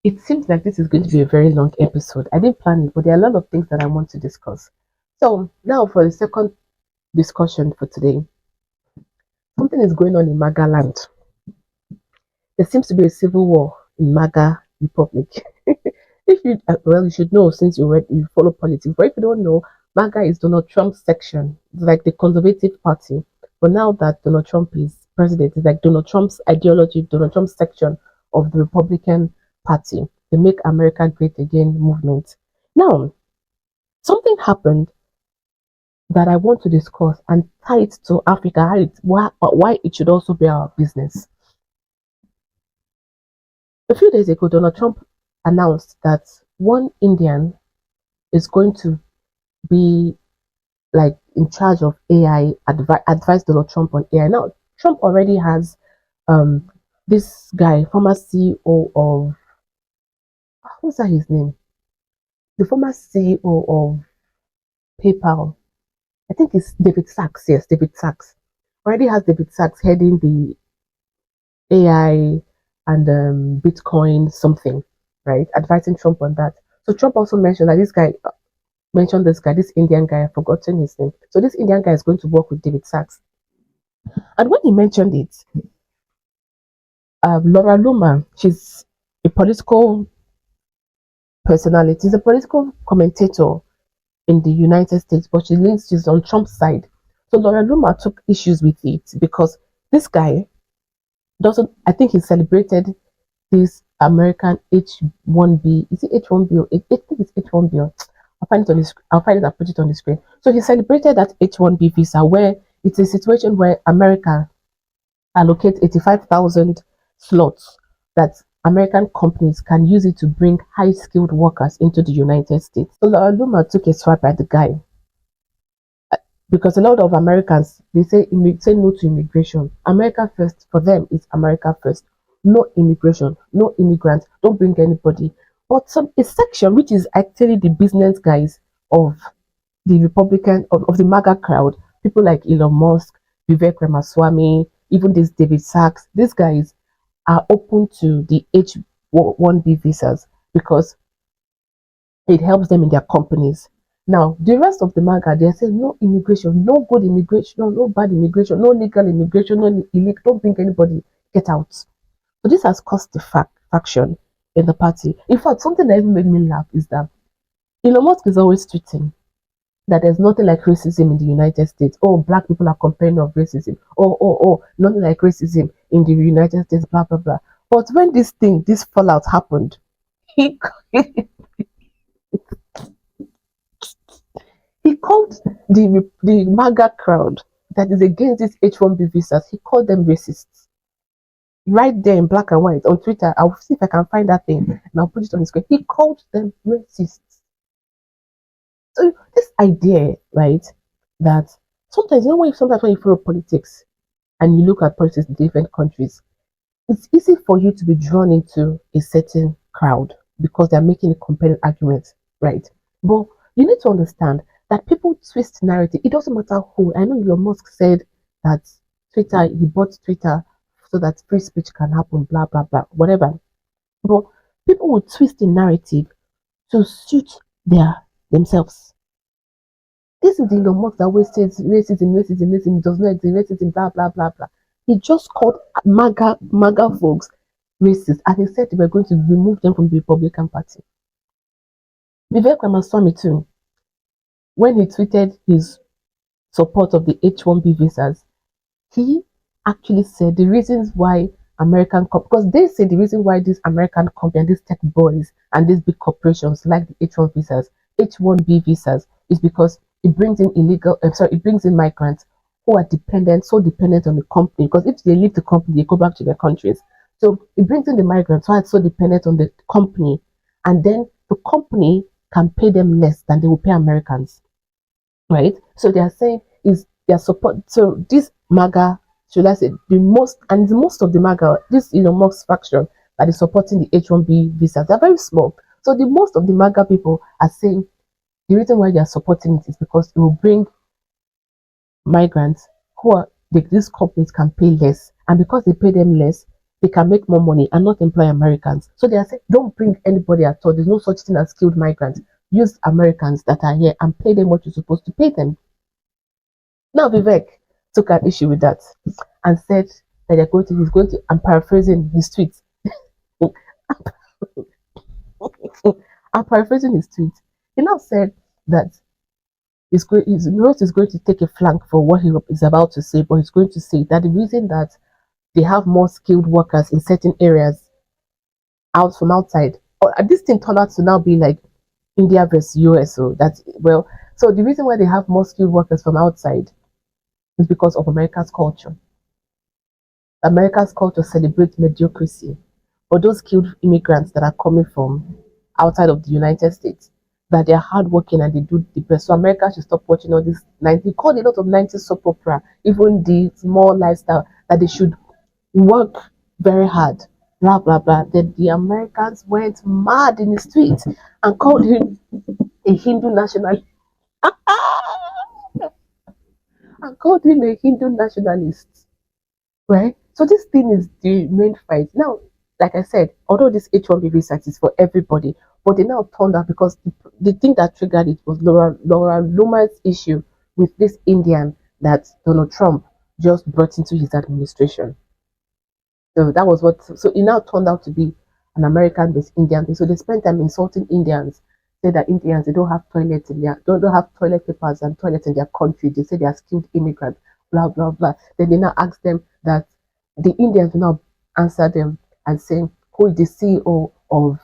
It seems like this is going to be a very long episode. I didn't plan it, but there are a lot of things that I want to discuss. So, now for the second discussion for today. Something is going on in MAGA land. There seems to be a civil war in MAGA Republic. If you well, you should know since you follow politics. But if you don't know, MAGA is Donald Trump's section. It's like the conservative party. But now that Donald Trump is president, it's like Donald Trump's ideology, Donald Trump's section of the Republican Party, the Make America Great Again movement. Now, something happened that I want to discuss and tie it to Africa, why it should also be our business. A few days ago, Donald Trump announced that one Indian is going to be like in charge of AI, advise Donald Trump on AI. Now, Trump already has um this guy, former CEO of what's that his name? The former CEO of PayPal. I think it's David Sachs. Yes, David Sachs. Already has David Sachs heading the AI and Bitcoin something, right? Advising Trump on that. So Trump also mentioned that this Indian guy, I've forgotten his name. So this Indian guy is going to work with David Sachs. And when he mentioned it, Laura Luma, she's a political personality, she's a political commentator in the United States, but she's on Trump's side. So Laura Luma took issues with it because this guy doesn't, I think he celebrated this American H1B. Is it H1B or I think it's H1B. I'll find it on the I'll find it and put it on the screen. So he celebrated that H1B visa where it's a situation where America allocates 85,000 slots that American companies can use it to bring high skilled workers into the United States. So Laura Luma took a swipe at the guy because a lot of Americans say no to immigration. America first for them is America first. No immigration, no immigrants, don't bring anybody. But a section which is actually the business guys of the Republican of the MAGA crowd, people like Elon Musk, Vivek Ramaswamy, even this David Sachs, these guys are open to the H1B visas because it helps them in their companies. Now, the rest of the MAGA, they are saying no immigration, no good immigration, no bad immigration, no legal immigration, no illegal, don't bring anybody, get out. So this has caused the faction in the party. In fact, something that even made me laugh is that Elon Musk is always tweeting that there's nothing like racism in the United States. Oh, black people are complaining of racism. Oh, nothing like racism in the United States, blah, blah, blah. But when this fallout happened, he he called the MAGA crowd that is against these H1B visas, he called them racists. Right there in black and white on Twitter. I'll see if I can find that thing and I'll put it on the screen. He called them racists. So this idea, right, that sometimes when you follow politics and you look at politics in different countries, it's easy for you to be drawn into a certain crowd because they're making a compelling argument, right? But you need to understand that people twist narrative. It doesn't matter who. I know Elon Musk said that he bought Twitter so that free speech can happen, blah, blah, blah, whatever. But people will twist the narrative to suit themselves. This is the Elon Musk that always says racism does not exist, racism, blah, blah, blah, blah. He just called MAGA folks racist, and he said they were going to remove them from the Republican Party. Vivek Ramaswamy too, when he tweeted his support of the H1B visas, he actually said the reasons why because they say the reason why these American companies and these tech boys and these big corporations like the H1B visas is because it brings in migrants who are so dependent on the company. Because if they leave the company, they go back to their countries. So it brings in the migrants who are so dependent on the company, and then the company can pay them less than they will pay Americans, right? So they are saying is their support. So this MAGA, should I say, the most of the MAGA, this Elon Musk faction that is supporting the H1B visas, they're very small. So the most of the MAGA people are saying the reason why they are supporting it is because it will bring migrants these companies can pay less, and because they pay them less, they can make more money and not employ Americans. So they are saying, don't bring anybody at all. There's no such thing as skilled migrants. Use Americans that are here and pay them what you're supposed to pay them. Now Vivek took an issue with that and said that he's going to, I'm paraphrasing his tweets. I'm paraphrasing his tweet. He now said that his note is going to take a flank for what he is about to say, but he's going to say that the reason that they have more skilled workers in certain areas out from outside, or this thing turned out to now be like India versus US. So that's well, so the reason why they have more skilled workers from outside is because of America's culture. America's culture celebrates mediocrity. For those skilled immigrants that are coming from outside of the United States, that they're hardworking and they do the best. So America should stop watching all this 90, called a lot of 90s soap opera, even the small lifestyle, that they should work very hard, blah blah blah. Then the Americans went mad in the streets and called him a Hindu nationalist and called him a Hindu nationalist. Right? So this thing is the main fight. Now, like I said, although this H1B visa is for everybody, but they now turned out because the thing that triggered it was Laura Luma's issue with this Indian that Donald Trump just brought into his administration. So that was what. So it now turned out to be an American-based Indian thing. So they spent time insulting Indians, say that Indians they don't have toilets in their don't have toilet papers and toilets in their country. They say they are skilled immigrants. Blah blah blah. Then they now ask them that the Indians will now answer them and say, "Who is the CEO of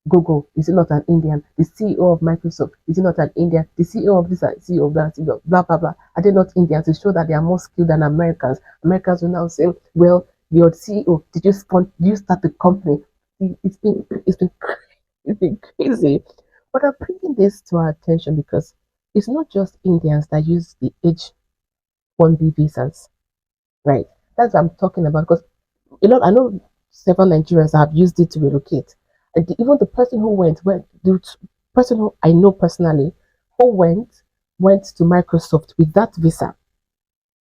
Google? Is it not an Indian? The CEO of Microsoft, is it not an Indian? The CEO of this, CEO of that, CEO, blah blah blah. Are they not Indians to show that they are more skilled than Americans? Americans will now say, well, your CEO, did you start the company? It's been crazy. But I'm bringing this to our attention because it's not just Indians that use the H1B visas, right? That's what I'm talking about because I know several Nigerians have used it to relocate. And even the person who the person who I know personally who went to Microsoft with that visa.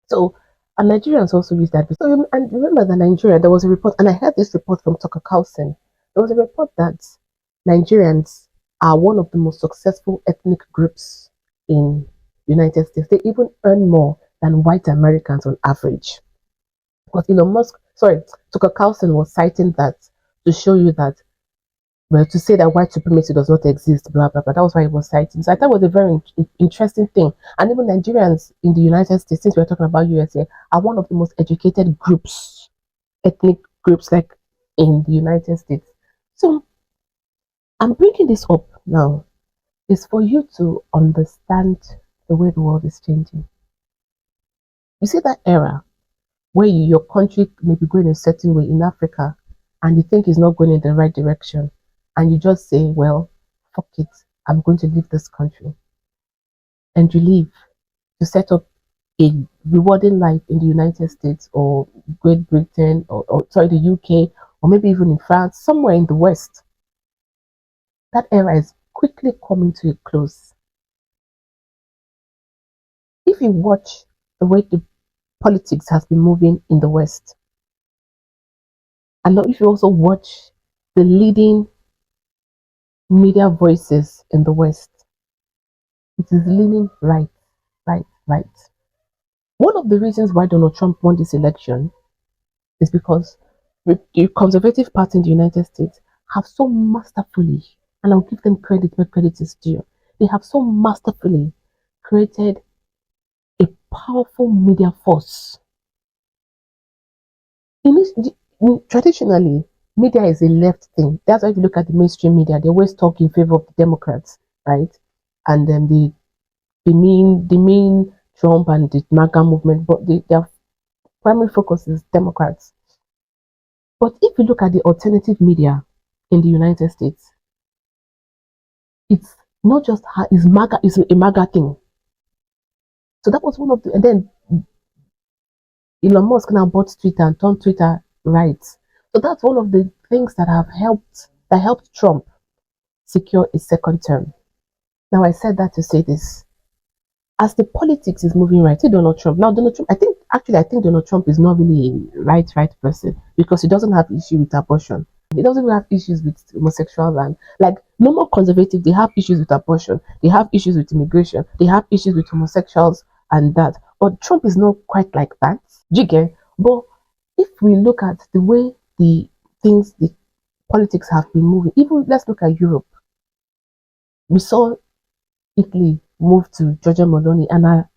So, and Nigerians also use that visa. So, and remember that Nigeria, there was a report, and I heard this report from Tucker Carlson. There was a report that Nigerians are one of the most successful ethnic groups in United States. They even earn more than white Americans on average. Because Tucker Carlson was citing that to show you that, well, to say that white supremacy does not exist, blah, blah, blah. That was why he was citing. So I thought it was a very interesting thing. And even Nigerians in the United States, since we're talking about USA, are one of the most educated groups, ethnic groups, like in the United States. So I'm bringing this up now is for you to understand the way the world is changing. You see that era where your country may be going a certain way in Africa and you think it's not going in the right direction, and you just say, well, fuck it, I'm going to leave this country. And you leave to set up a rewarding life in the United States or Great Britain or sorry, the UK, or maybe even in France, somewhere in the West. That era is quickly coming to a close. If you watch the way the politics has been moving in the West, and if you also watch the leading media voices in the West, it is leaning right, right, right. One of the reasons why Donald Trump won this election is because the Conservative Party in the United States have so masterfully, and I'll give them credit where credit is due, they have so masterfully created a powerful media force. Traditionally, media is a left thing. That's why if you look at the mainstream media, they always talk in favor of the Democrats, right? And then they mean Trump and the MAGA movement, but their primary focus is Democrats. But if you look at the alternative media in the United States, it's not just it's MAGA, it's a MAGA thing. So that was one of the, and then Elon Musk now bought Twitter and turned Twitter right. So that's one of the things that helped Trump secure a second term. Now I said that to say this. As the politics is moving right, see Donald Trump. Now Donald Trump, I think actually, I think Donald Trump is not really a right person because he doesn't have issue with abortion. He doesn't even have issues with homosexual and like normal conservative. They have issues with abortion. They have issues with immigration. They have issues with homosexuals and that. But Trump is not quite like that. Do you get? But if we look at the way the politics have been moving, even let's look at Europe. We saw Italy move to Giorgia Meloni and a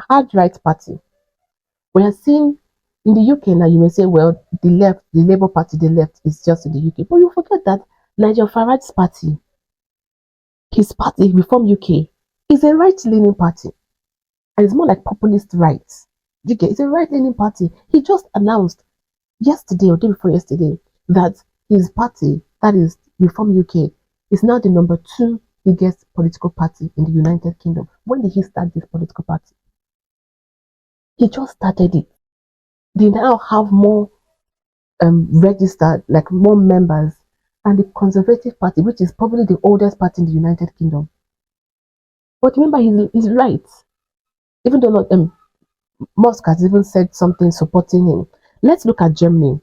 hard right party. We are seeing in the UK now, you may say, well, the left, the Labour Party, the left is just in the UK. But you forget that Nigel Farage's party, his party, Reform UK, is a right-leaning party. And it's more like populist rights. UK is a right-leaning party. He just announced yesterday or day before yesterday that his party, that is Reform UK, is now the number 2 biggest political party in the United Kingdom. When did he start this political party? He just started it. They now have more registered, like more members, and the Conservative Party, which is probably the oldest party in the United Kingdom. But remember, he's right. Even though Musk has even said something supporting him. Let's look at Germany.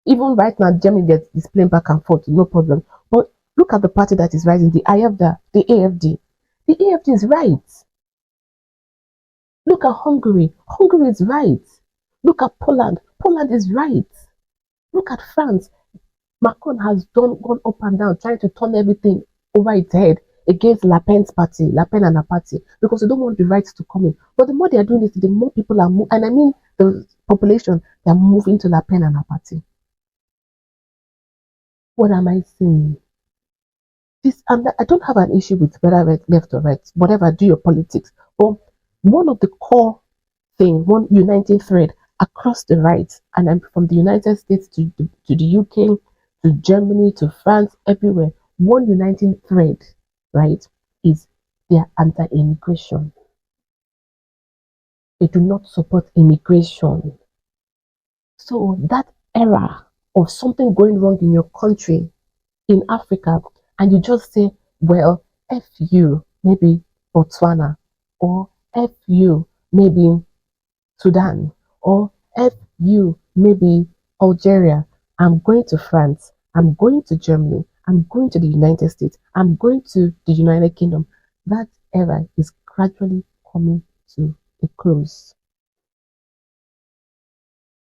Even right now, Germany is playing back and forth, no problem. But look at the party that is rising, the AfD, the AfD. The AfD is right. Look at Hungary. Hungary is right. Look at Poland. Poland is right. Look at France. Macron has gone up and down, trying to turn everything over its head against Le Pen's party, Le Pen and her party, because they don't want the rights to come in. But the more they are doing this, the more people are moving, and I mean the population, they are moving to Le Pen and her party. What am I saying? This, and I don't have an issue with whether left or right, whatever, do your politics. But one of the core thing, one uniting thread across the right, and I'm from the United States to the UK, to Germany, to France, everywhere, one uniting thread, right, is their anti-immigration. They do not support immigration. So that era of something going wrong in your country, in Africa, and you just say, well, F you, maybe Botswana, or F you, maybe Sudan, or F you, maybe Algeria. I'm going to France. I'm going to Germany. I'm going to the United States. I'm going to the United Kingdom. That era is gradually coming to a close.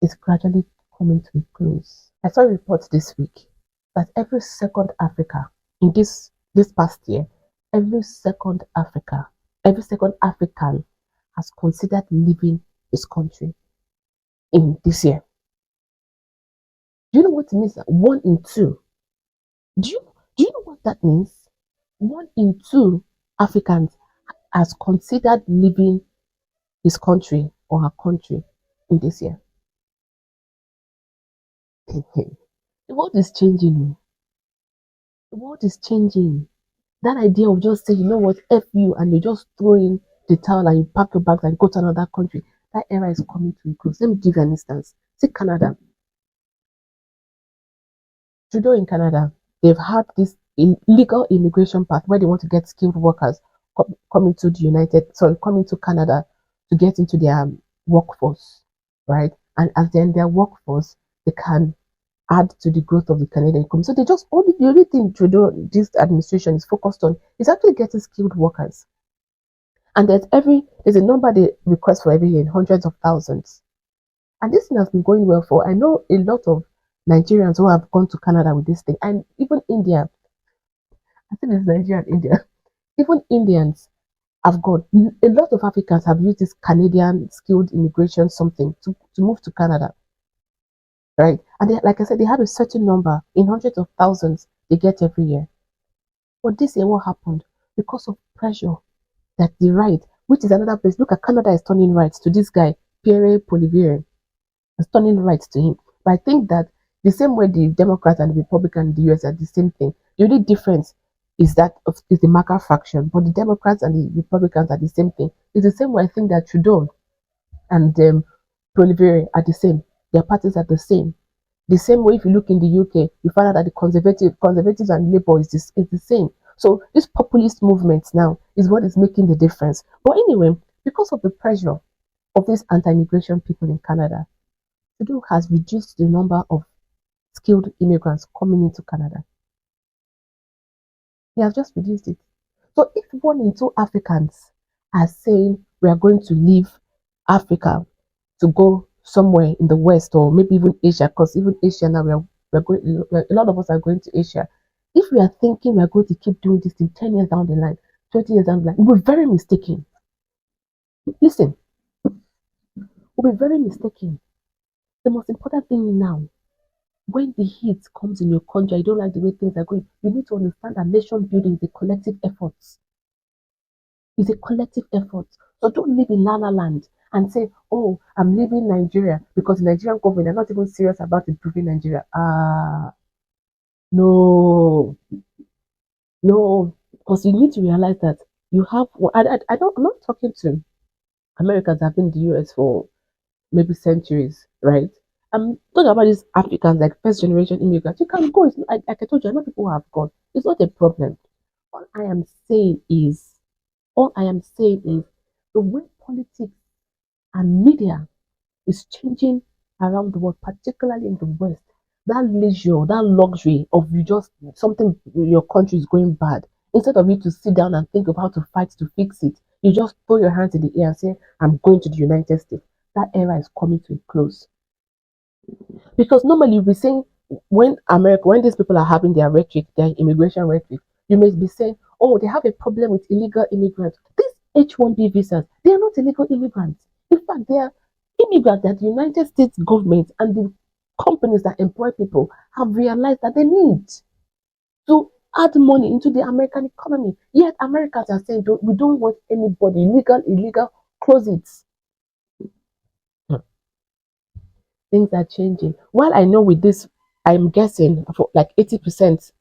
It's gradually coming to a close. I saw a report this week that every second Africa in this past year, every second African has considered leaving his country in this year. Do you know what it means? 1 in 2. Do you know what that means? 1 in 2 Africans has considered leaving his country or her country in this year. The world is changing. The world is changing. That idea of just saying, you know what, F you, and you just throw in the towel and you pack your bags and go to another country, that era is coming to a close. Let me give you an instance. See Canada. Trudeau in Canada, they've had this illegal immigration path where they want to get skilled workers coming to Canada to get into their workforce, right? And as they're in their workforce, they can add to the growth of the Canadian economy. So they just the only thing Trudeau, this administration is focused on is actually getting skilled workers. And there's a number they request for every year in hundreds of thousands. And this thing has been going well for, I know a lot of Nigerians who have gone to Canada with this thing, and even India. I think it's Nigeria and India. Even Indians have gone. A lot of Africans have used this Canadian skilled immigration something to move to Canada. Right? And they, like I said, they have a certain number in hundreds of thousands they get every year. But this year, what happened? Because of pressure that the right, which is another place, look at Canada is turning rights to this guy, Pierre Poilievre, is turning rights to him. But I think that the same way the Democrats and the Republicans in the US are the same thing. The only difference is the MAGA faction, but the Democrats and the Republicans are the same thing. It's the same way I think that Trudeau and Poilievre are the same. Their parties are the same. The same way, if you look in the UK, you find out that the conservatives and Labour is the same. So this populist movement now is what is making the difference. But anyway, because of the pressure of these anti-immigration people in Canada, Trudeau has reduced the number of skilled immigrants coming into Canada. He has just reduced it. So if 1 in 2 Africans are saying we are going to leave Africa to go somewhere in the West or maybe even Asia, because even Asia now we're going, a lot of us are going to Asia. If we are thinking we are going to keep doing this in 10 years down the line, 20 years down the line, we'll be very mistaken. Listen, we'll be very mistaken. The most important thing now, when the heat comes in your country, you don't like the way things are going, you need to understand that nation building is a collective effort. It's a collective effort. So don't live in La La Land and say, oh, I'm leaving Nigeria because the Nigerian government are not even serious about improving Nigeria. No, no, because you need to realize that you have, I'm not talking to Americans that have been in the US for maybe centuries, right? I'm talking about these Africans, like first generation immigrants. You can go. It's, like I told you, a lot of people have gone. It's not a problem. All I am saying is, all I am saying is the way politics and media is changing around the world, particularly in the West. That leisure, that luxury of you just something your country is going bad. Instead of you to sit down and think of how to fight to fix it, you just throw your hands in the air and say, I'm going to the United States. That era is coming to a close. Because normally you'll be saying when these people are having their rhetoric, their immigration rhetoric, you may be saying, oh, they have a problem with illegal immigrants. These H-1B visas, they are not illegal immigrants. In fact, they are immigrants that the United States government and the companies that employ people have realized that they need to add money into the American economy. Yet Americans are saying, we don't want anybody illegal, close it. Things are changing. While I know with this, I'm guessing for like 80%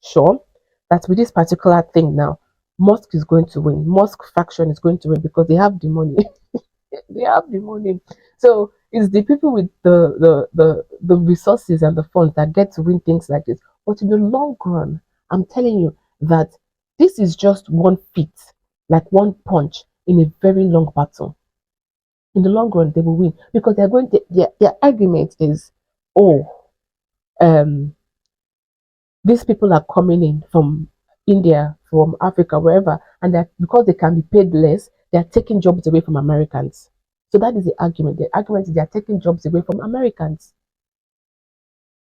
sure that with this particular thing now, Musk is going to win. Musk faction is going to win because they have the money. They have the money. So it's the people with the resources and the funds that get to win things like this. But in the long run, I'm telling you that this is just one feat, like one punch in a very long battle. In the long run, they will win because they're going to, their argument is, oh, um, these people are coming in from India, from Africa, wherever, and that because they can be paid less, they are taking jobs away from Americans. So that is the argument. The argument is they are taking jobs away from Americans.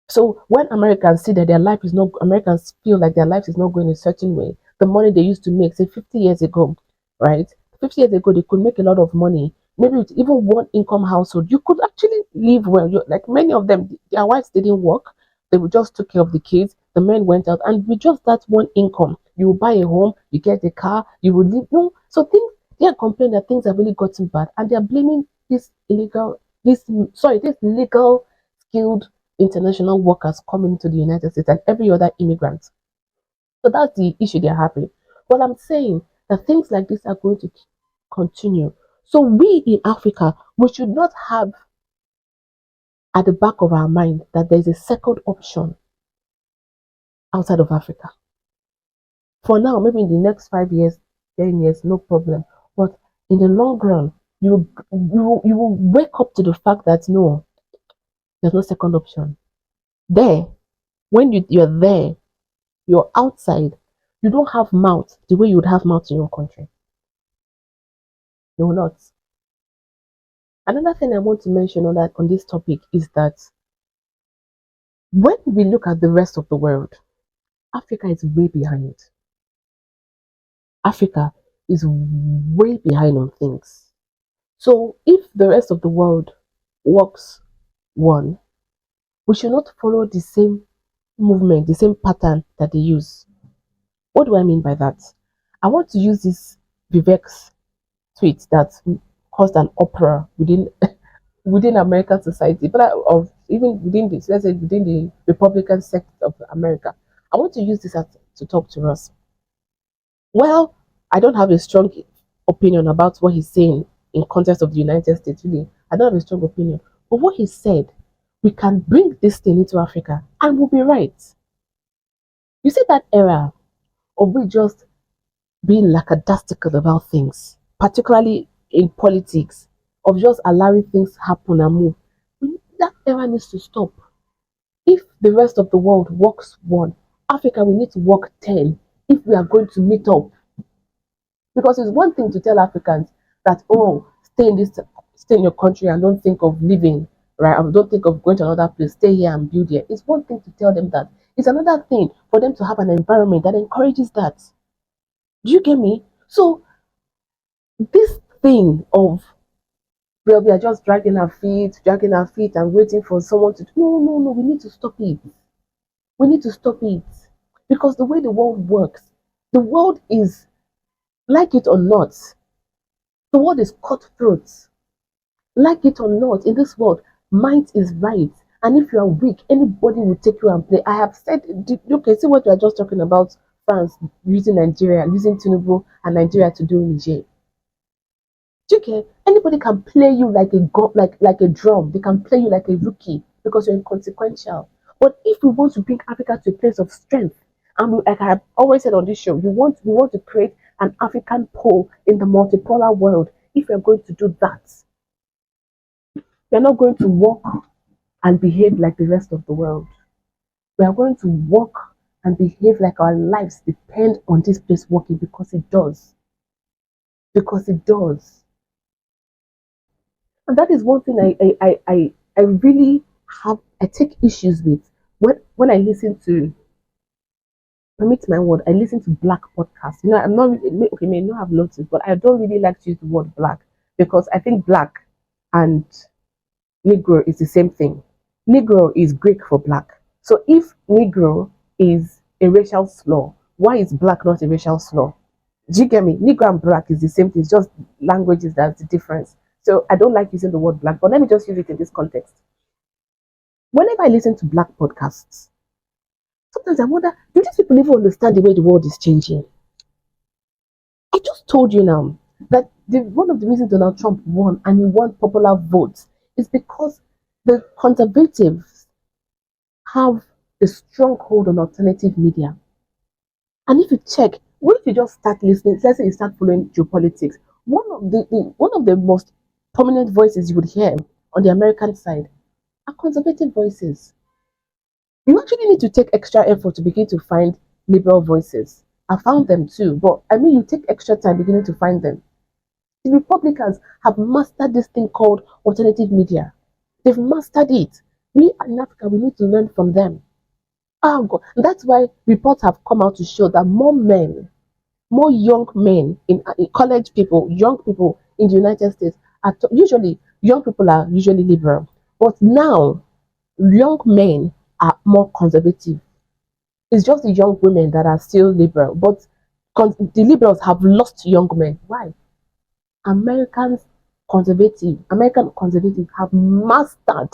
So when Americans see that their life is not, Americans feel like their life is not going a certain way, the money they used to make, say 50 years ago, right? 50 years ago, they could make a lot of money. Maybe with even one income household, you could actually live well. Like many of them, their wives didn't work. They would just took care of the kids. The men went out, and with just that one income, you will buy a home, you get a car, you will live. No, so things they are complaining that things have really gotten bad, and they are blaming this legal skilled international workers coming to the United States and every other immigrant. So that's the issue they're having. But I'm saying that things like this are going to continue. So we in Africa, we should not have at the back of our mind that there's a second option outside of Africa. For now, maybe in the next 5 years, 10 years, no problem. But in the long run, you will wake up to the fact that no, there's no second option. There, when you're there, you're outside, you don't have mouth the way you would have mouth in your country. You will not. Another thing I want to mention on this topic is that when we look at the rest of the world, Africa is way behind. Africa is way behind on things. So if the rest of the world works one, we should not follow the same movement, the same pattern that they use. What do I mean by that? I want to use this Vivek's tweet that caused an uproar within American society, but of even within the let's say within the Republican sector of America. I want to use this to talk to us. Well, I don't have a strong opinion about what he's saying in context of the United States. Really, I don't have a strong opinion. But what he said, we can bring this thing into Africa, and we'll be right. You see that era of we just being lackadaisical about things, particularly in politics, of just allowing things happen and move. That era needs to stop. If the rest of the world works one, Africa, we need to work 10 if we are going to meet up. Because it's one thing to tell Africans that, oh, stay in your country and don't think of leaving, right? Or don't think of going to another place, stay here and build here. It's one thing to tell them that. It's another thing for them to have an environment that encourages that. Do you get me? So this thing of, well, we are just dragging our feet and waiting for someone to, no, no, no, we need to stop it. We need to stop it. Because the way the world works, the world is, like it or not, the world is cutthroat. Like it or not, in this world, might is right. And if you are weak, anybody will take you and play. I have said, okay, see what we are just talking about France using Nigeria, using Tinubu and Nigeria to do Niger. Do you get? Anybody can play you like like a drum. They can play you like a rookie because you're inconsequential. But if we want to bring Africa to a place of strength, and like I have always said on this show, we want to create an African pole in the multipolar world. If we're going to do that, we're not going to walk and behave like the rest of the world. We are going to walk and behave like our lives depend on this place working because it does. Because it does. And that is one thing I really I take issues with when I listen to, permit my word, I listen to black podcasts. You know, I'm not really, okay, may not have noticed, but I don't really like to use the word black because I think black and Negro is the same thing. Negro is Greek for black. So if Negro is a racial slur, why is black not a racial slur? Do you get me? Negro and black is the same thing, it's just languages that's the difference. So I don't like using the word black, but let me just use it in this context. Whenever I listen to black podcasts, sometimes I wonder, do these people even understand the way the world is changing? I just told you now that one of the reasons Donald Trump won and he won popular votes is because the conservatives have a strong hold on alternative media. And if you check, what if you just start listening, let's say you start following geopolitics, one of the most prominent voices you would hear on the American side are conservative voices. You actually need to take extra effort to begin to find liberal voices. I found them too, but I mean, you take extra time beginning to find them. The Republicans have mastered this thing called alternative media. They've mastered it. We in Africa, we need to learn from them. Oh God. That's why reports have come out to show that more young men in college people, young people in the United States usually young people are usually liberal, but now young men are more conservative. It's just the young women that are still liberal, but the liberals have lost young men. Why? American conservatives have mastered,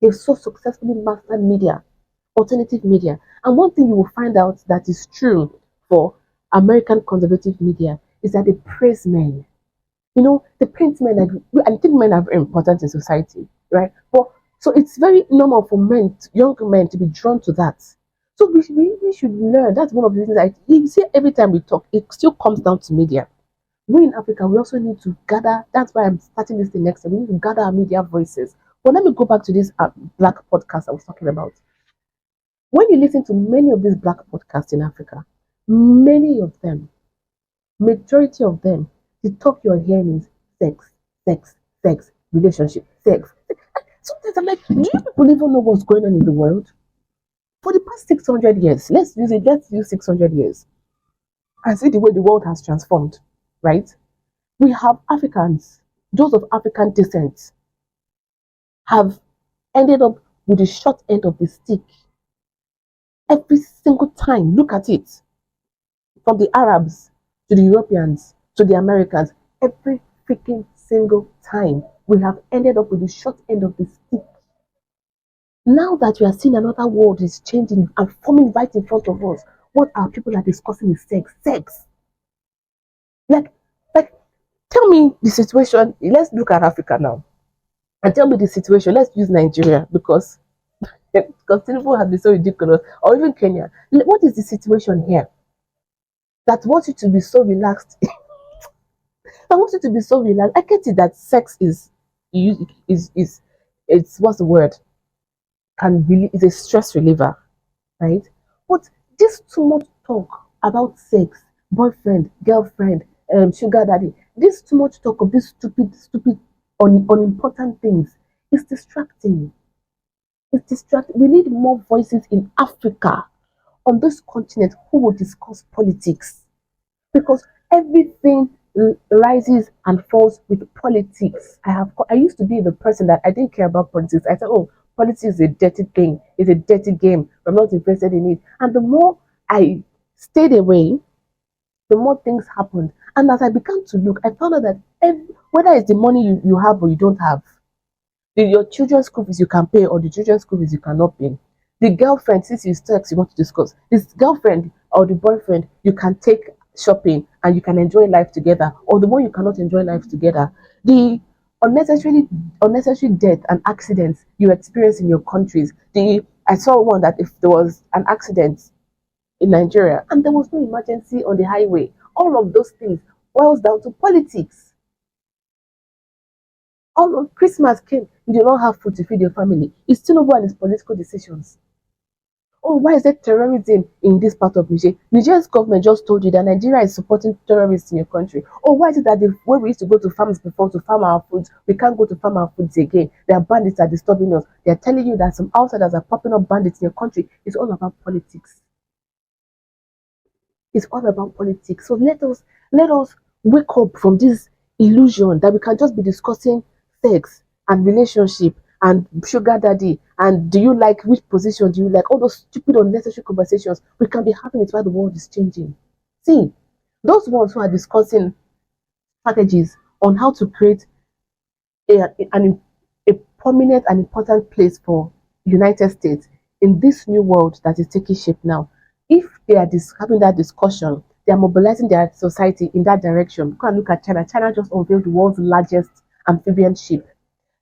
they've so successfully mastered media, alternative media. And one thing you will find out that is true for American conservative media is that they praise men. You know, they paint men like, I think men are very important in society, right? But so it's very normal for young men, to be drawn to that. So we should learn. That's one of the reasons you see every time we talk, it still comes down to media. We in Africa, we also need to gather. That's why I'm starting this thing next time. We need to gather our media voices. But let me go back to this black podcast I was talking about. When you listen to many of these black podcasts in Africa, many of them, majority of them, the talk you're hearing is sex, sex, sex, relationship, sex. Sometimes I'm like, do you people even know what's going on in the world? For the past 600 years, let's use 600 years and see the way the world has transformed, right? We have Africans, those of African descent, have ended up with the short end of the stick every single time. Look at it. From the Arabs to the Europeans to the Americans, every freaking single time we have ended up with the short end of the stick. Now that we are seeing another world is changing and forming right in front of us, what our people are discussing is sex. Sex. Like, tell me the situation. Let's look at Africa now. And tell me the situation. Let's use Nigeria because Tinubu has been so ridiculous. Or even Kenya. What is the situation here that wants you to be so relaxed? I want you to be so relaxed. I get it that sex is it's what's the word? Can really is a stress reliever, right? But this too much talk about sex, boyfriend, girlfriend, sugar daddy, this too much talk of these stupid, unimportant things is distracting. It's distracting. We need more voices in Africa, on this continent, who will discuss politics, because everything rises and falls with politics. I used to be the person that I didn't care about politics. I said, oh, politics is a dirty thing, it's a dirty game. I'm not interested in it. And the more I stayed away, the more things happened. And as I began to look, I found out that whether it's the money you have or you don't have, your children's school fees you can pay or the children's school fees you cannot pay. The girlfriend, since it's sex you want to discuss, this girlfriend or the boyfriend, you can take shopping and you can enjoy life together, or the one you cannot enjoy life together. The unnecessary death and accidents you experience in your countries. I saw one that if there was an accident in Nigeria and there was no emergency on the highway, all of those things boils down to politics. All of Christmas came, you do not have food to feed your family. It's Tinubu and his political decisions. Oh, why is there terrorism in this part of Niger? Nigeria's government just told you that Nigeria is supporting terrorists in your country. Oh, why is it that when we used to go to farms before to farm our foods, we can't go to farm our foods again? There are bandits that are disturbing us. They are telling you that some outsiders are popping up bandits in your country. It's all about politics. It's all about politics. So let us wake up from this illusion that we can just be discussing sex and relationship and sugar daddy and do you like which position do you like, all those stupid unnecessary conversations we can be having it while the world is changing. See, those ones who are discussing strategies on how to create a prominent and important place for United States in this new world that is taking shape now. If they are having that discussion, they are mobilizing their society in that direction. Go and look at China. China just unveiled the world's largest amphibian ship.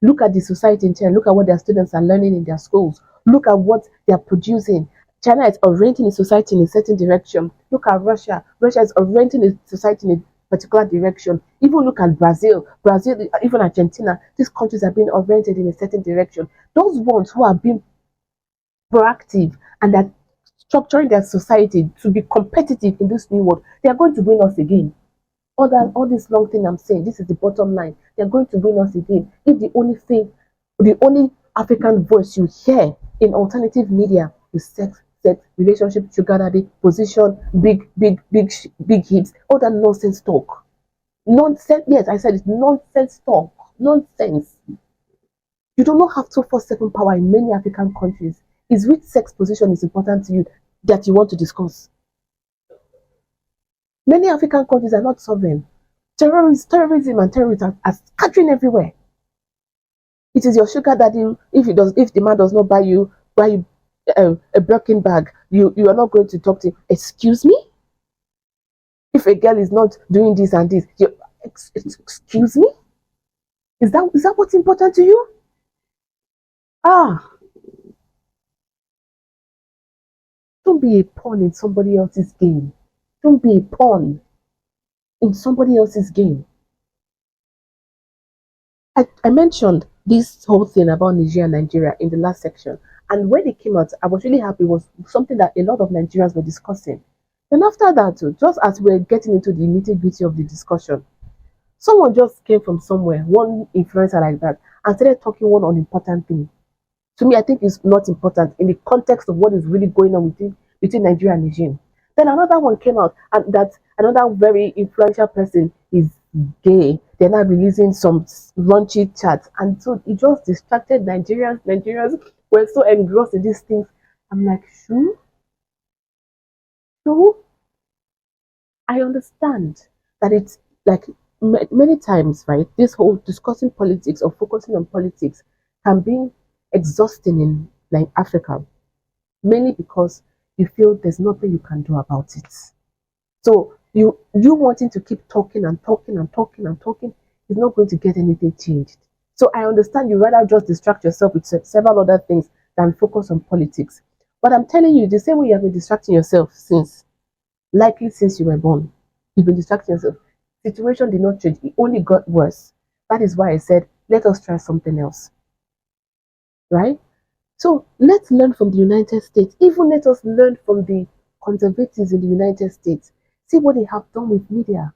Look at the society in China. Look at what their students are learning in their schools. Look at what they are producing. China is orienting its society in a certain direction. Look at Russia. Russia is orienting its society in a particular direction. Even look at Brazil. Brazil, even Argentina. These countries are being oriented in a certain direction. Those ones who are being proactive and are structuring their society to be competitive in this new world, they are going to win us again. All this long thing I'm saying, this is the bottom line. They're going to win us again. If the only African voice you hear in alternative media is sex, relationship, sugar daddy, position, big hits, all that nonsense talk. Nonsense, yes, I said it's nonsense talk. Nonsense. You do not have 247 power in many African countries. Is which sex position is important to you that you want to discuss? Many African countries are not sovereign. Terrorism and terrorism are scattering everywhere. It is your sugar daddy. If the man does not buy you a Birkin bag, you are not going to talk to him. Excuse me. If a girl is not doing this and this, excuse me. Is that what's important to you? Ah, don't be a pawn in somebody else's game. Don't be a pawn in somebody else's game. I mentioned this whole thing about Nigeria and Nigeria in the last section. And when it came out, I was really happy. It was something that a lot of Nigerians were discussing. Then after that, too, just as we are getting into the nitty-gritty of the discussion, someone just came from somewhere, one influencer like that, and started talking one unimportant thing. To me, I think it's not important in the context of what is really going on between Nigeria and Niger. Then another one came out, and that another very influential person is gay. They're now releasing some raunchy chats, and so it just distracted Nigerians. Nigerians were so engrossed in these things. I'm like, sure. I understand that it's like many times, right? This whole discussing politics or focusing on politics can be exhausting in like Africa, mainly because you feel there's nothing you can do about it. So you wanting to keep talking and talking and talking and talking is not going to get anything changed. So I understand you rather just distract yourself with several other things than focus on politics. But I'm telling you, the same way you have been distracting yourself since, likely since you were born, you've been distracting yourself. Situation did not change, it only got worse. That is why I said, let us try something else, right? So let's learn from the United States. Even let us learn from the conservatives in the United States. See what they have done with media.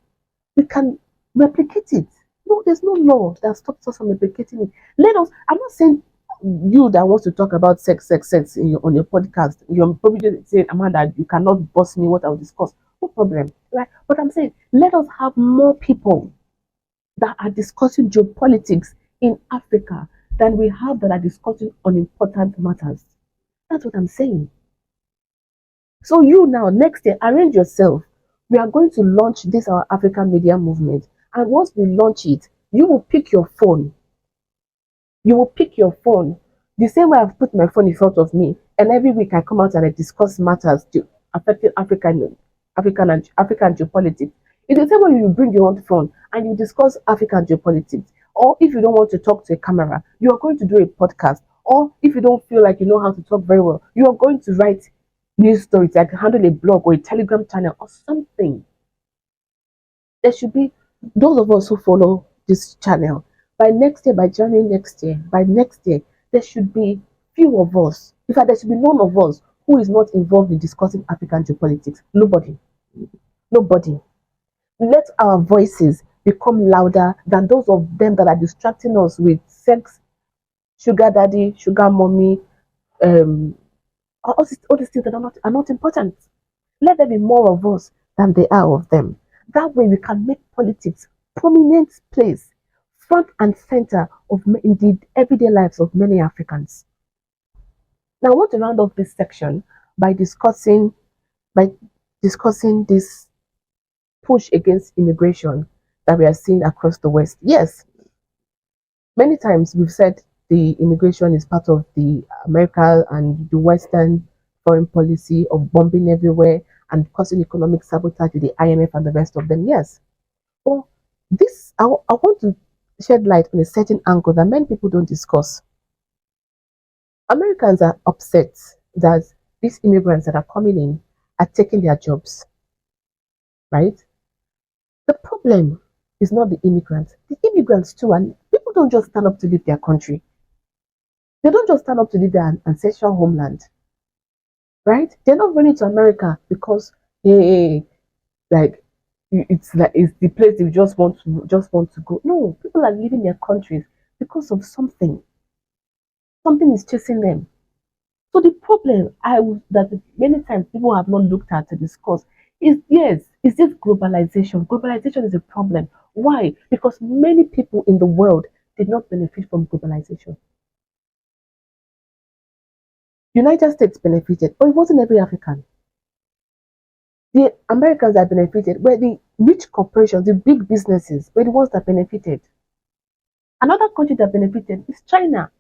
We can replicate it. No, there's no law that stops us from replicating it. Let us, I'm not saying you that wants to talk about sex on your podcast, you're probably saying, Amanda, you cannot boss me what I'll discuss. No problem, right? But I'm saying, let us have more people that are discussing geopolitics in Africa than we have that are discussing unimportant matters. That's what I'm saying. So you now, next year, arrange yourself. We are going to launch this our African media movement. And once we launch it, you will pick your phone. You will pick your phone. The same way I've put my phone in front of me, and every week I come out and I discuss matters affecting African geopolitics. It's the same way you bring your own phone and you discuss African geopolitics. Or if you don't want to talk to a camera, you are going to do a podcast. Or if you don't feel like you know how to talk very well, you are going to write news stories, like handle a blog or a Telegram channel or something. There should be those of us who follow this channel. By next year, by January next year, by next year, there should be few of us. In fact, there should be none of us who is not involved in discussing African geopolitics. Nobody. Nobody. Let our voices become louder than those of them that are distracting us with sex, sugar daddy, sugar mommy, um, all these things that are not important. Let there be more of us than there are of them. That way we can make politics prominent place, front and center of in the everyday lives of many Africans. Now I want to round off this section by by discussing this push against immigration that we are seeing across the West. Yes, many times we've said the immigration is part of the America and the Western foreign policy of bombing everywhere and causing economic sabotage with the IMF and the rest of them. Yes. Well, I want to shed light on a certain angle that many people don't discuss. Americans are upset that these immigrants that are coming in are taking their jobs, right? The problem is not the immigrants. The immigrants too, and people don't just stand up to leave their country. They don't just stand up to leave their ancestral homeland, right? They're not running to America because hey, like it's the place they just want to go. No, people are leaving their countries because of something. Something is chasing them. So the problem that many times people have not looked at to discuss is this globalization. Globalization is a problem. Why? Because many people in the world did not benefit from globalization. United States benefited, but it wasn't every African. The Americans that benefited were the rich corporations, the big businesses, were the ones that benefited. Another country that benefited is China.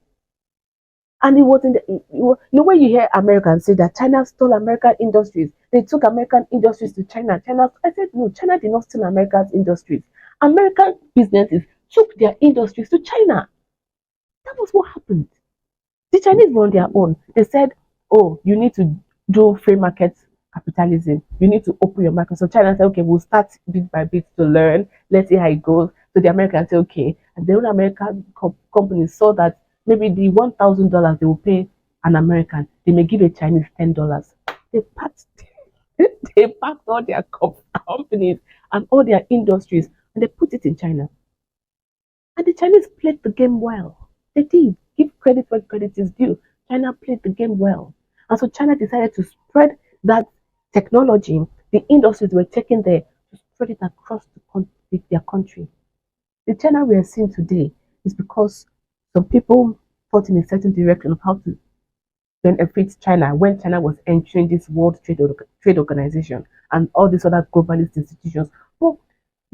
And it was in the, when you hear Americans say that China stole American industries, they took American industries to China. I said, no, China did not steal America's industries. American businesses took their industries to China. That was what happened. The Chinese were on their own. They said, oh, you need to do free market capitalism. You need to open your market. So China said, okay, we'll start bit by bit to learn. Let's see how it goes. So the Americans said, okay. And then American companies saw that maybe the $1,000 they will pay an American, they may give a Chinese $10. They packed, they packed all their companies and all their industries and they put it in China. And the Chinese played the game well. They did. Give credit where credit is due. China played the game well. And so China decided to spread that technology, the industries were taken there, to spread it across their country. The China we are seeing today is because some people thought in a certain direction of how to benefit China when China was entering this World Trade Organization and all these other globalist institutions. But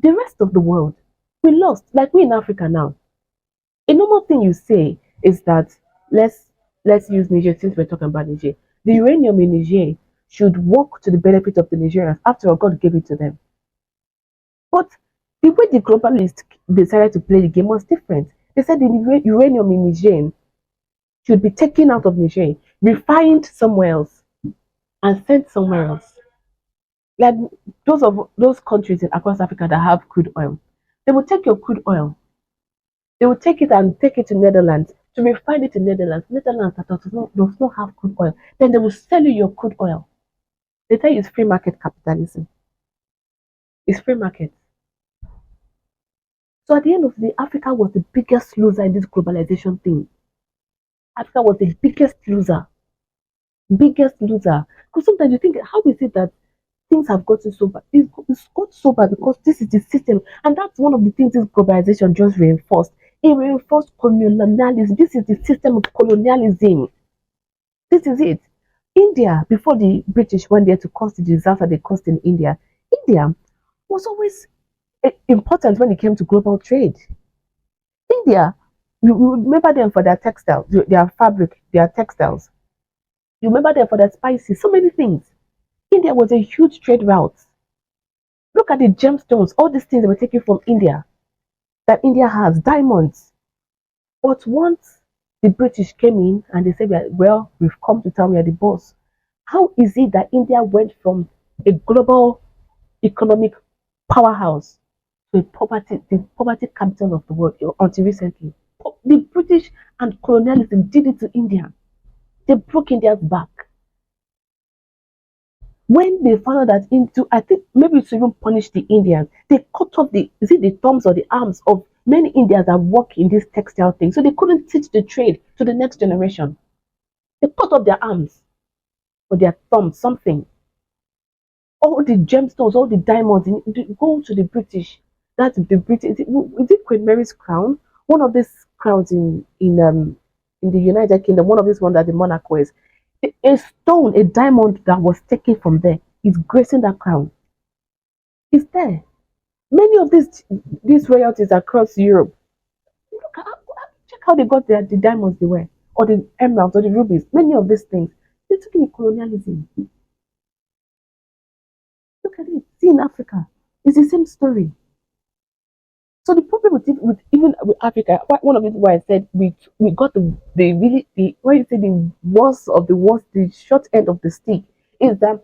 the rest of the world, we lost. Like we in Africa now. A normal thing you say is that let's let's use Niger since we're talking about Niger. The uranium in Niger should work to the benefit of the Nigerians. After all, God gave it to them. But the way the globalists decided to play the game was different. They said the uranium in Niger should be taken out of Niger, refined somewhere else, and sent somewhere else. Like those countries in across Africa that have crude oil, they will take your crude oil, they will take it and take it to Netherlands to refine it in Netherlands. Netherlands that does not have crude oil. Then they will sell you your crude oil. They tell you it's free market capitalism. It's free market. So at the end of the day, Africa was the biggest loser in this globalization thing. Africa was the biggest loser. Biggest loser. Because sometimes you think, how is it that things have gotten so bad? It's got so bad because this is the system. And that's one of the things this globalization just reinforced. It reinforced colonialism. This is the system of colonialism. This is it. India, before the British went there to cause the disaster they caused in India, India was always important when it came to global trade. India, you remember them for their textiles, their fabric, their textiles. You remember them for their spices, so many things. India was a huge trade route. Look at the gemstones, all these things they were taken from India, that India has, diamonds. But once the British came in and they said, well, we've come to town, we are the boss. How is it that India went from a global economic powerhouse to the poverty capital of the world until recently? The British and colonialism did it to India. They broke India's back. When they found out that into, I think maybe to even punish the Indians, they cut off the thumbs or the arms of many Indians that work in this textile thing. So they couldn't teach the trade to the next generation. They cut off their arms or their thumbs, something. All the gemstones, all the diamonds, go to the British. That's the British. Is it Queen Mary's crown? One of these crowns in the United Kingdom. One of these ones that the monarch wears. A stone, a diamond that was taken from there is gracing that crown. It's there. Many of these royalties across Europe. Look at, check how they got the diamonds they wear, or the emeralds, or the rubies. Many of these things they took in colonialism. Look at it. See in Africa, it's the same story. So the problem with even with Africa, one of it why I said we got the really the when you say the worst of the worst, the short end of the stick is that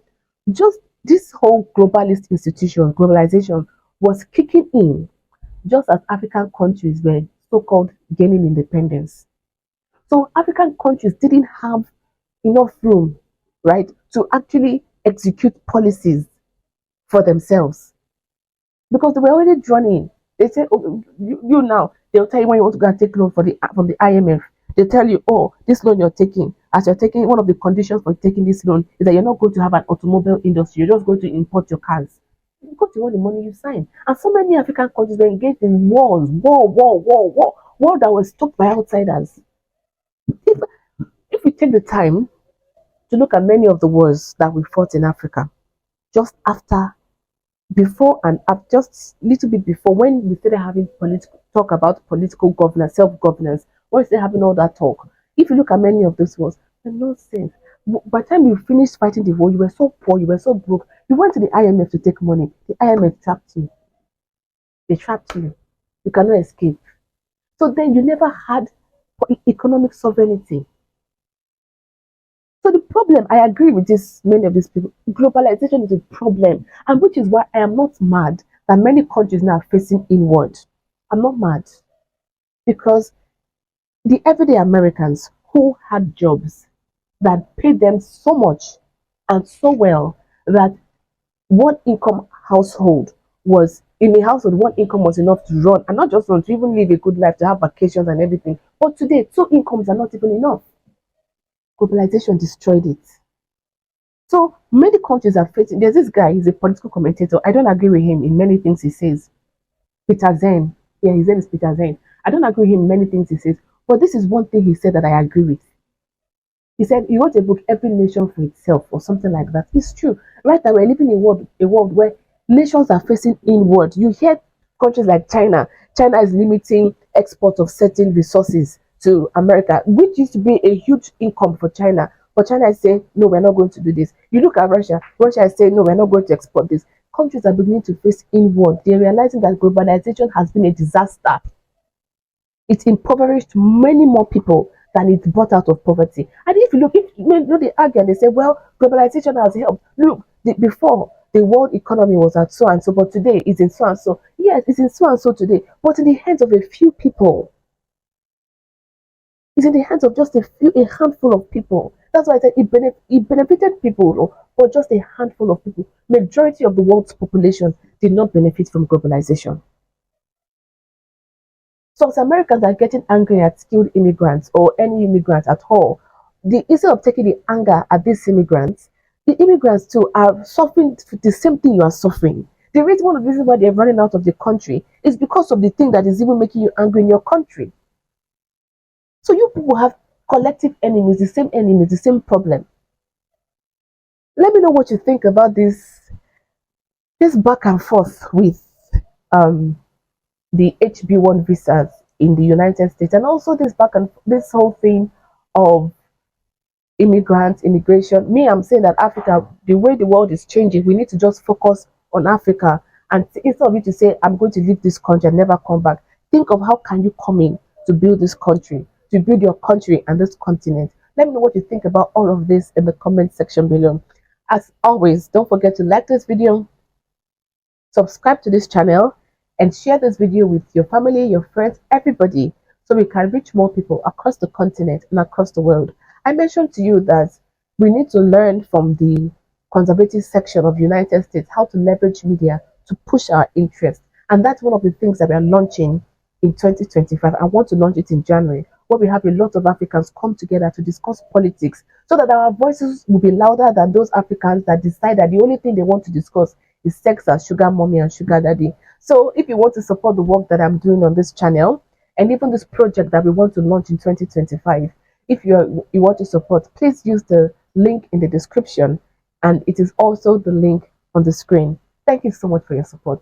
just this whole globalist institution, globalization, was kicking in just as African countries were so-called gaining independence. So African countries didn't have enough room, right, to actually execute policies for themselves because they were already drawn in. They say, oh, you now, they'll tell you when you want to go and take loan from the IMF. They tell you, oh, this loan you're taking, as you're taking, one of the conditions for taking this loan is that you're not going to have an automobile industry. You're just going to import your cars. Because you want the money you sign. And so many African countries were engaged in wars, war that was stopped by outsiders. If, if we take the time to look at many of the wars that we fought in Africa, just after before and after, just little bit before when we started having political talk about political governance, self-governance, when we started having all that talk, if you look at many of those wars, they're nonsense. By the time you finished fighting the war, you were so poor, you were so broke. You went to the IMF to take money. The IMF trapped you. They trapped you. You cannot escape. So then you never had economic sovereignty. So the problem, I agree with this, many of these people, globalization is a problem, and which is why I am not mad that many countries now are facing inward. I'm not mad because the everyday Americans who had jobs that paid them so much and so well that one income household was in a household, one income was enough to run and not just run, to even live a good life, to have vacations and everything. But today, two incomes are not even enough. Globalization destroyed it. So many countries are facing. There's this guy, he's a political commentator. I don't agree with him in many things he says. Peter Zen. Yeah, his name is Peter Zen. I don't agree with him in many things he says. But this is one thing he said that I agree with. He said he wrote a book, Every Nation for Itself, or something like that. It's true. Right now, we're living in a world where nations are facing inward. You hear countries like China. China is limiting export of certain resources to America, which used to be a huge income for China. But China is saying, no, we're not going to do this. You look at Russia. Russia is saying, no, we're not going to export this. Countries are beginning to face inward. They're realizing that globalization has been a disaster. It impoverished many more people than it brought out of poverty. And if you look, if you know, they argue and they say, well, globalization has helped. Look, before the world economy was at so and so, but today it's in so and so. Yes, it's in so and so today, but in the hands of a few people. It's in the hands of just a handful of people. That's why I said it benefited people, but just a handful of people. Majority of the world's population did not benefit from globalization. So as Americans are getting angry at skilled immigrants or any immigrants at all, instead of taking the anger at these immigrants, the immigrants too are suffering the same thing you are suffering. One of the reasons why they're running out of the country is because of the thing that is even making you angry in your country. So you people have collective enemies, the same problem. Let me know what you think about this back and forth with um the HB1 visas in the United States, and also this whole thing of immigrants, immigration. Me, I'm saying that Africa, the way the world is changing, we need to just focus on Africa. And instead of you to say, I'm going to leave this country and never come back, think of how can you come in to build this country, to build your country and this continent. Let me know what you think about all of this in the comment section below. As always, don't forget to like this video, subscribe to this channel, and share this video with your family, your friends, everybody, so we can reach more people across the continent and across the world. I mentioned to you that we need to learn from the conservative section of the United States how to leverage media to push our interests. And that's one of the things that we are launching in 2025. I want to launch it in January, where we have a lot of Africans come together to discuss politics so that our voices will be louder than those Africans that decide that the only thing they want to discuss is sex and sugar mommy and sugar daddy. So if you want to support the work that I'm doing on this channel and even this project that we want to launch in 2025, if you want to support, please use the link in the description, and it is also the link on the screen. Thank you so much for your support.